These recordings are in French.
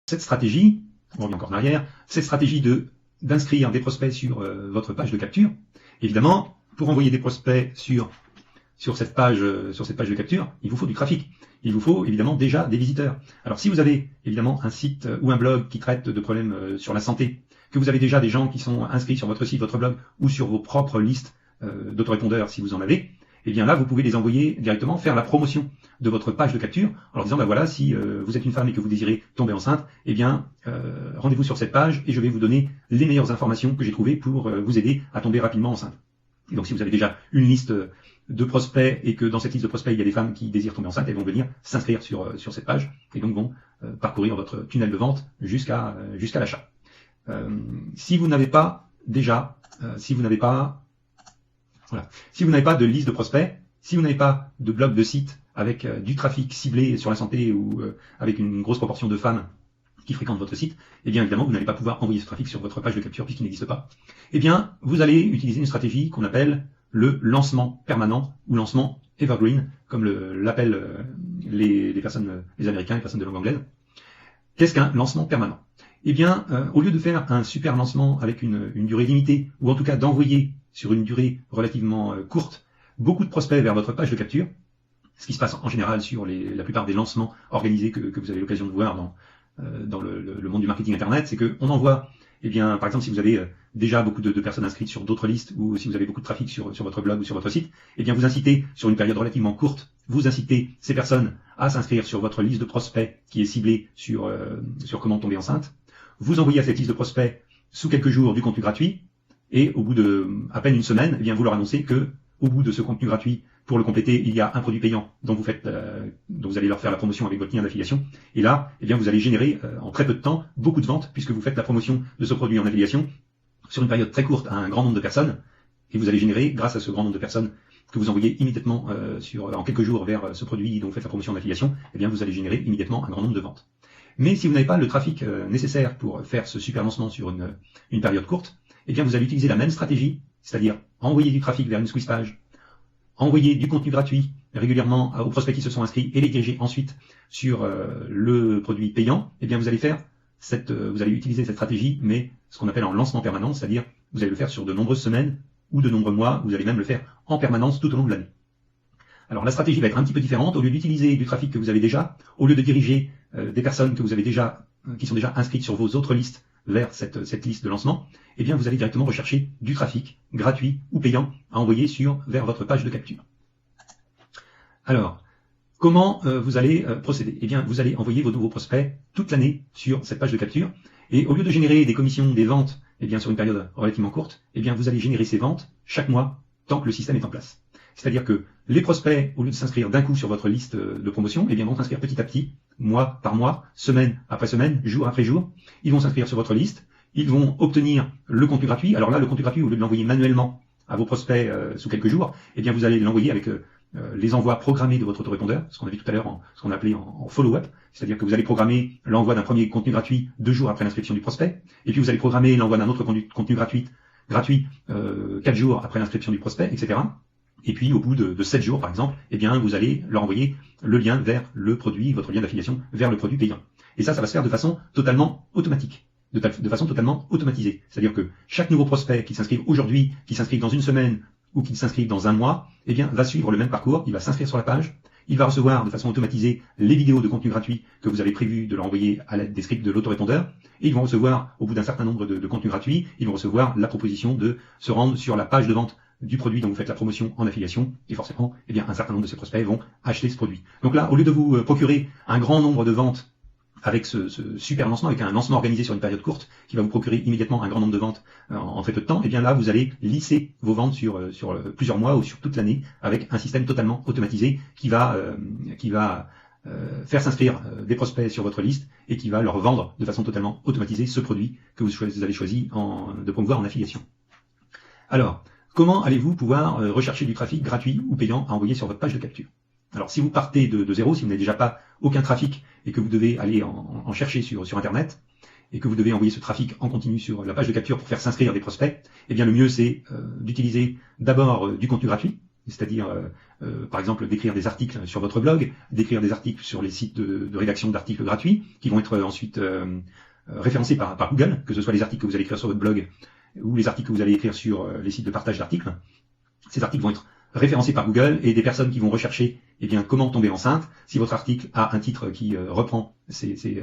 Cette stratégie, on revient encore en arrière, cette stratégie d'inscrire des prospects sur votre page de capture, évidemment, pour envoyer des prospects sur cette page de capture, il vous faut du trafic. Il vous faut évidemment déjà des visiteurs. Alors si vous avez évidemment un site ou un blog qui traite de problèmes sur la santé, que vous avez déjà des gens qui sont inscrits sur votre site, votre blog, ou sur vos propres listes d'autorépondeurs si vous en avez, et bien là vous pouvez les envoyer directement faire la promotion de votre page de capture en leur disant ben voilà, si vous êtes une femme et que vous désirez tomber enceinte, eh bien rendez-vous sur cette page et je vais vous donner les meilleures informations que j'ai trouvées pour vous aider à tomber rapidement enceinte. Et donc si vous avez déjà une liste de prospects et que dans cette liste de prospects il y a des femmes qui désirent tomber enceintes, elles vont venir s'inscrire sur cette page et donc vont parcourir votre tunnel de vente jusqu'à l'achat. Si vous n'avez pas déjà, si vous n'avez pas de liste de prospects, si vous n'avez pas de blog de site avec du trafic ciblé sur la santé ou avec une grosse proportion de femmes qui fréquentent votre site, eh bien évidemment vous n'allez pas pouvoir envoyer ce trafic sur votre page de capture puisqu'il n'existe pas. Eh bien vous allez utiliser une stratégie qu'on appelle le lancement permanent ou lancement evergreen, comme l'appellent les personnes, les Américains, les personnes de langue anglaise. Qu'est-ce qu'un lancement permanent? Eh bien, au lieu de faire un super lancement avec une durée limitée, ou en tout cas d'envoyer sur une durée relativement courte beaucoup de prospects vers votre page de capture, ce qui se passe en général sur la plupart des lancements organisés que vous avez l'occasion de voir dans le monde du marketing internet, c'est qu'on envoie, eh bien, par exemple, si vous avez déjà beaucoup de personnes inscrites sur d'autres listes, ou si vous avez beaucoup de trafic sur votre blog ou sur votre site, eh bien, vous incitez, sur une période relativement courte, vous incitez ces personnes à s'inscrire sur votre liste de prospects qui est ciblée sur comment tomber enceinte. Vous envoyez à cette liste de prospects sous quelques jours du contenu gratuit, et au bout de à peine une semaine, eh bien, vous leur annoncez que, au bout de ce contenu gratuit, pour le compléter, il y a un produit payant dont vous allez leur faire la promotion avec votre lien d'affiliation. Et là, eh bien, vous allez générer en très peu de temps beaucoup de ventes puisque vous faites la promotion de ce produit en affiliation sur une période très courte à un grand nombre de personnes. Et vous allez générer, grâce à ce grand nombre de personnes que vous envoyez immédiatement en quelques jours vers ce produit dont vous faites la promotion en affiliation, eh bien, vous allez générer immédiatement un grand nombre de ventes. Mais si vous n'avez pas le trafic nécessaire pour faire ce super lancement sur une période courte, eh bien, vous allez utiliser la même stratégie, c'est-à-dire envoyer du trafic vers une squeeze page, envoyer du contenu gratuit régulièrement aux prospects qui se sont inscrits et les diriger ensuite sur le produit payant. Eh bien, vous allez utiliser cette stratégie, mais ce qu'on appelle en lancement permanent, c'est-à-dire vous allez le faire sur de nombreuses semaines ou de nombreux mois, vous allez même le faire en permanence tout au long de l'année. Alors la stratégie va être un petit peu différente. Au lieu d'utiliser du trafic que vous avez déjà, au lieu de diriger des personnes que vous avez déjà, qui sont déjà inscrites sur vos autres listes vers cette liste de lancement, eh bien vous allez directement rechercher du trafic gratuit ou payant à envoyer vers votre page de capture. Alors, comment vous allez procéder? Eh bien, vous allez envoyer vos nouveaux prospects toute l'année sur cette page de capture, et au lieu de générer des commissions, des ventes, eh bien sur une période relativement courte, eh bien vous allez générer ces ventes chaque mois tant que le système est en place. C'est-à-dire que les prospects, au lieu de s'inscrire d'un coup sur votre liste de promotion, eh bien vont s'inscrire petit à petit, mois par mois, semaine après semaine, jour après jour. Ils vont s'inscrire sur votre liste, ils vont obtenir le contenu gratuit. Alors là, le contenu gratuit, au lieu de l'envoyer manuellement à vos prospects sous quelques jours, eh bien vous allez l'envoyer avec les envois programmés de votre autorépondeur, ce qu'on a vu tout à l'heure, ce qu'on appelait en follow-up, c'est-à-dire que vous allez programmer l'envoi d'un premier contenu gratuit 2 jours après l'inscription du prospect, et puis vous allez programmer l'envoi d'un autre contenu gratuit 4 jours après l'inscription du prospect, etc. Et puis au bout de 7 jours par exemple, eh bien vous allez leur envoyer le lien vers le produit, votre lien d'affiliation vers le produit payant. Et ça va se faire de façon totalement automatique, de façon totalement automatisée. C'est-à-dire que chaque nouveau prospect qui s'inscrive aujourd'hui, qui s'inscrive dans une semaine ou qui s'inscrive dans un mois, eh bien va suivre le même parcours, il va s'inscrire sur la page, il va recevoir de façon automatisée les vidéos de contenu gratuit que vous avez prévu de leur envoyer à l'aide des scripts de l'autorépondeur, et ils vont recevoir, au bout d'un certain nombre de contenus gratuits, ils vont recevoir la proposition de se rendre sur la page de vente du produit dont vous faites la promotion en affiliation, et forcément, eh bien, un certain nombre de ces prospects vont acheter ce produit. Donc là, au lieu de vous procurer un grand nombre de ventes avec ce super lancement, avec un lancement organisé sur une période courte, qui va vous procurer immédiatement un grand nombre de ventes en très peu de temps, eh bien là, vous allez lisser vos ventes sur plusieurs mois ou sur toute l'année, avec un système totalement automatisé qui va faire s'inscrire des prospects sur votre liste et qui va leur vendre de façon totalement automatisée ce produit que vous avez choisi de promouvoir en affiliation. Alors, comment allez-vous pouvoir rechercher du trafic gratuit ou payant à envoyer sur votre page de capture? Alors si vous partez de zéro, si vous n'avez déjà pas aucun trafic et que vous devez aller en chercher sur Internet et que vous devez envoyer ce trafic en continu sur la page de capture pour faire s'inscrire des prospects, eh bien le mieux c'est d'utiliser d'abord du contenu gratuit. c'est-à-dire par exemple d'écrire des articles sur votre blog, d'écrire des articles sur les sites de rédaction d'articles gratuits, qui vont être ensuite référencés par Google, que ce soit les articles que vous allez écrire sur votre blog ou les articles que vous allez écrire sur les sites de partage d'articles. Ces articles vont être référencés par Google et des personnes qui vont rechercher comment tomber enceinte. Si votre article a un titre qui reprend ces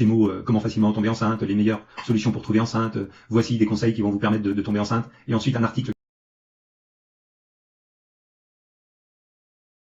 mots, comment facilement tomber enceinte, les meilleures solutions pour trouver enceinte, voici des conseils qui vont vous permettre de tomber enceinte, et ensuite un article